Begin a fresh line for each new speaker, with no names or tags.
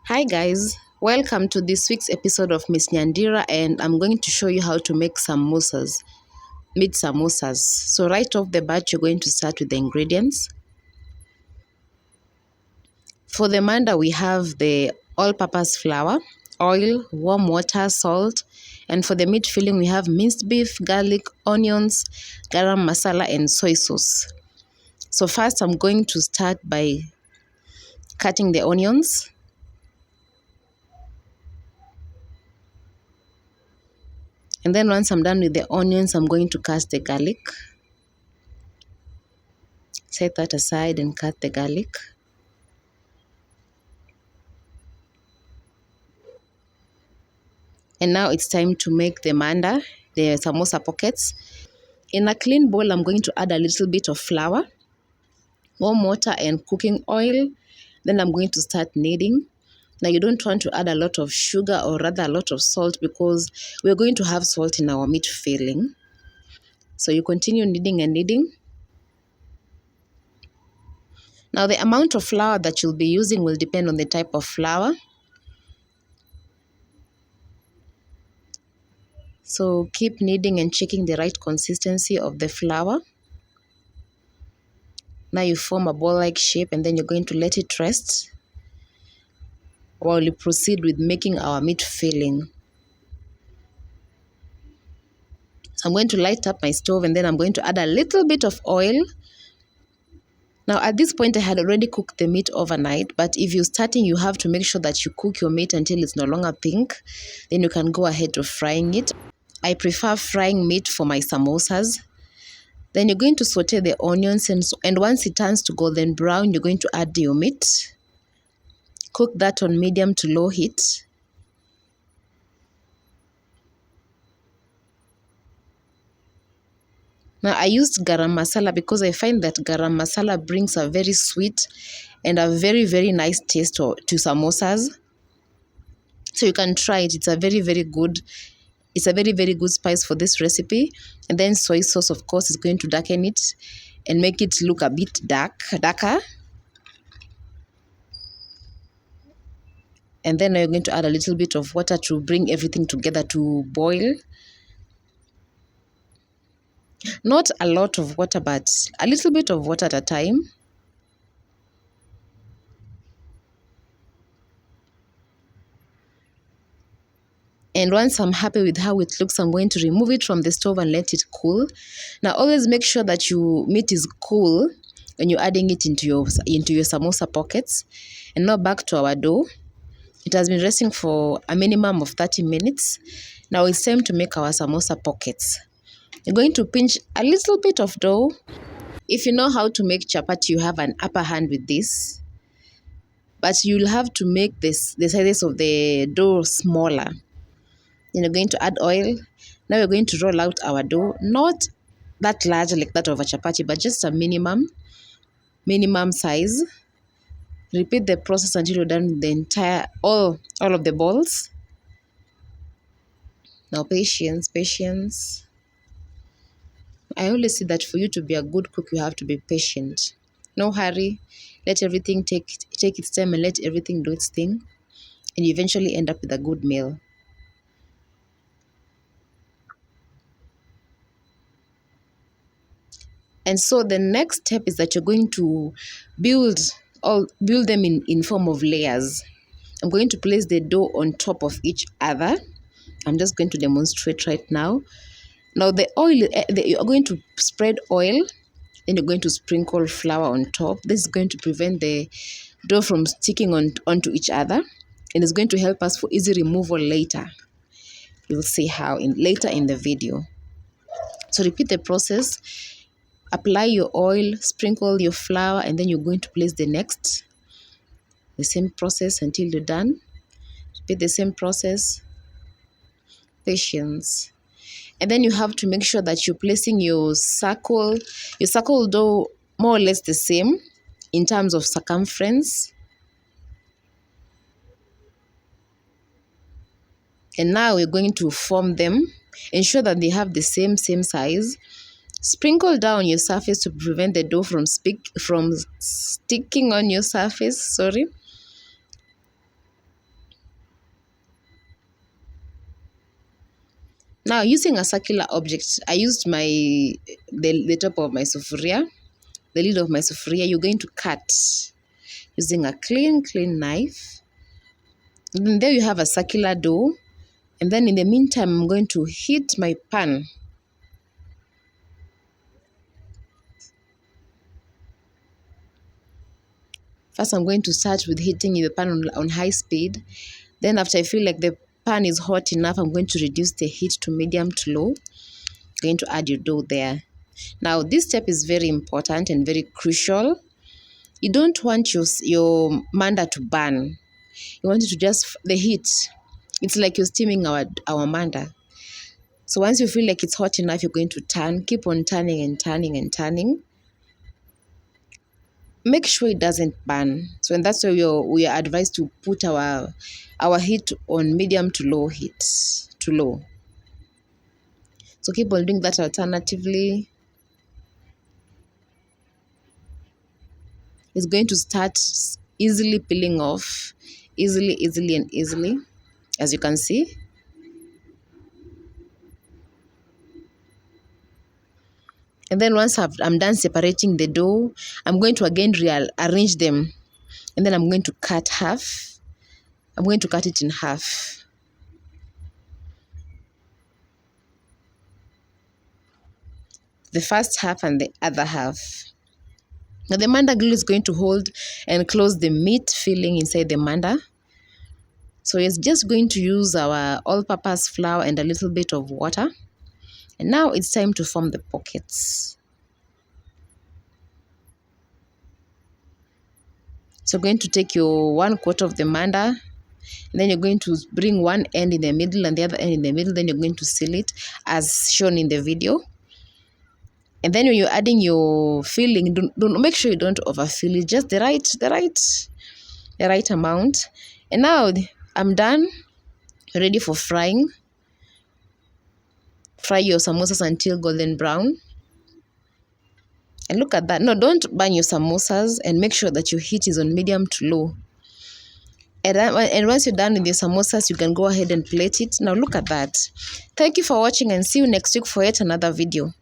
Hi guys, welcome to this week's episode of Miss Nyandira, and I'm going to show you how to make samosas, meat samosas. So right off the bat, you're going to start with the ingredients. For the manda, we have the all-purpose flour, oil, warm water, salt, and for the meat filling, we have minced beef, garlic, onions, garam masala, and soy sauce. So first, I'm going to start by cutting the onions. And then once I'm done with the onions, I'm going to cut the garlic. Set that aside and cut the garlic. And now it's time to make the manda, the samosa pockets. In a clean bowl, I'm going to add a little bit of flour, warm water, and cooking oil. Then I'm going to start kneading. Now you don't want to add a lot of sugar or rather a lot of salt because we're going to have salt in our meat filling. So you continue kneading and kneading. Now the amount of flour that you'll be using will depend on the type of flour. So keep kneading and checking the right consistency of the flour. Now you form a ball-like shape and then you're going to let it rest while you proceed with making our meat filling. So I'm going to light up my stove and then I'm going to add a little bit of oil. Now at this point I had already cooked the meat overnight, but if you're starting, you have to make sure that you cook your meat until it's no longer pink. Then you can go ahead to frying it. I prefer frying meat for my samosas. Then you're going to saute the onions and once it turns to golden brown, you're going to add your meat. Cook that on medium to low heat. Now I used garam masala because I find that garam masala brings a very sweet and a very nice taste to samosas. So you can try it. It's a very good spice for this recipe. And then soy sauce, of course, is going to darken it and make it look a bit darker. And then you're going to add a little bit of water to bring everything together to boil. Not a lot of water, but a little bit of water at a time. And once I'm happy with how it looks, I'm going to remove it from the stove and let it cool. Now always make sure that your meat is cool when you're adding it into your samosa pockets. And now back to our dough. It has been resting for a minimum of 30 minutes. Now it's time to make our samosa pockets. You're going to pinch a little bit of dough. If you know how to make chapati, you have an upper hand with this. But you'll have to make the sizes of the dough smaller. Then you're going to add oil. Now we're going to roll out our dough. Not that large like that of a chapati, but just a minimum size. Repeat the process until you're done with the entire, all of the balls. Now patience. I always say that for you to be a good cook, you have to be patient. No hurry. Let everything take its time and let everything do its thing. And you eventually end up with a good meal. And so the next step is that you're going to build them in form of layers. I'm going to place the dough on top of each other. I'm just going to demonstrate right now. Now the oil, you're going to spread oil, then you're going to sprinkle flour on top. This is going to prevent the dough from sticking onto each other, and it's going to help us for easy removal later. You'll see how later in the video. So repeat the process. Apply your oil, sprinkle your flour, and then you're going to place the same process until you're done. Repeat the same process. Patience. And then you have to make sure that you're placing your circle dough more or less the same in terms of circumference. And now we're going to form them. Ensure that they have the same size. Sprinkle down your surface to prevent the dough from sticking on your surface. Now, using a circular object, I used the top of my sufuria, the lid of my sufuria. You're going to cut using a clean knife. And then there you have a circular dough. And then in the meantime, I'm going to heat my pan. First, I'm going to start with heating the pan on high speed. Then after I feel like the pan is hot enough, I'm going to reduce the heat to medium to low. Going to add your dough there. Now, this step is very important and very crucial. You don't want your manda to burn. You want it to just, the heat, it's like you're steaming our manda. So once you feel like it's hot enough, you're going to turn. Keep on turning and turning and turning. Make sure it doesn't burn. So and that's why we are advised to put our heat on medium to low heat, to low. So keep on doing that alternatively. It's going to start easily peeling off, easily, as you can see. And then once I'm done separating the dough, I'm going to again rearrange them. And then I'm going to cut half. I'm going to cut it in half. The first half and the other half. Now the manda glue is going to hold and close the meat filling inside the manda. So it's just going to use our all-purpose flour and a little bit of water. And now it's time to form the pockets. So you're going to take your 1/4 of the manda, and then you're going to bring one end in the middle and the other end in the middle. Then you're going to seal it as shown in the video. And then when you're adding your filling, don't make sure you don't overfill it, just the right amount. And now I'm done, ready for frying. Fry your samosas until golden brown. And look at that. No, don't burn your samosas, and make sure that your heat is on medium to low. And once you're done with your samosas, you can go ahead and plate it. Now look at that. Thank you for watching, and see you next week for yet another video.